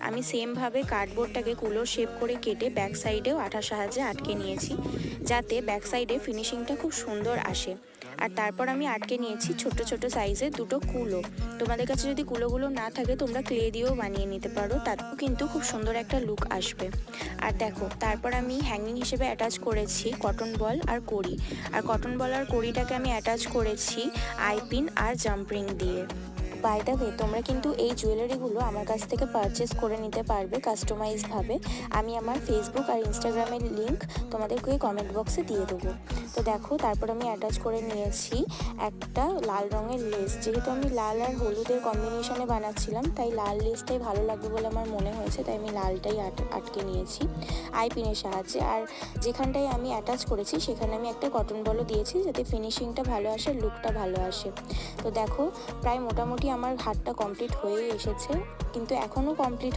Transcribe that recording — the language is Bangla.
আমি সেমভাবে কার্ডবোর্ডটাকে কুলোর শেপ করে কেটে ব্যাক সাইডেও আঠার সাহায্যে আটকে নিয়েছি, যাতে ব্যাক সাইডে ফিনিশিংটা খুব সুন্দর আসে। আর তারপর আমি আটকে নিয়েছি ছোট ছোট সাইজের দুটো কুলো। তোমাদের কাছে যদি কুলোগুলো না থাকে তোমরা ক্লে দিয়েও বানিয়ে নিতে পারো, তাতেও কিন্তু খুব সুন্দর একটা লুক আসবে। আর দেখো, তারপর আমি হ্যাঙ্গিং হিসেবে অ্যাটাচ করেছি কটন বল আর কড়ি। আর কটন বল আর কড়িটাকে আমি অ্যাটাচ করেছি আইপিন আর জাম্প রিং দিয়ে। বাই দ্য ওয়ে, তোমরা কিন্তু এই জুয়েলারিগুলো আমার কাছ থেকে পারচেস করে নিতে পারবে কাস্টমাইজভাবে। আমি আমার ফেসবুক আর ইনস্টাগ্রামের লিঙ্ক তোমাদেরকে কমেন্ট বক্সে দিয়ে দেবো। তো দেখো, তারপর আমি অ্যাটাচ করে নিয়েছি একটা লাল রঙের লেস। যেহেতু আমি লাল আর হলুদের কম্বিনেশনে বানাচ্ছিলাম, তাই লাল লেসটাই ভালো লাগবে বলে আমার মনে হয়েছে, তাই আমি লালটাই আটকে নিয়েছি আইপিনের সাহায্যে। আর যেখানটায় আমি অ্যাটাচ করেছি সেখানে আমি একটা কটন বলও দিয়েছি, যাতে ফিনিশিংটা ভালো আসে, লুকটা ভালো আসে। তো দেখো, প্রায় মোটামুটি আমার হারটা কমপ্লিট হয়ে এসেছে, কিন্তু এখনও কমপ্লিট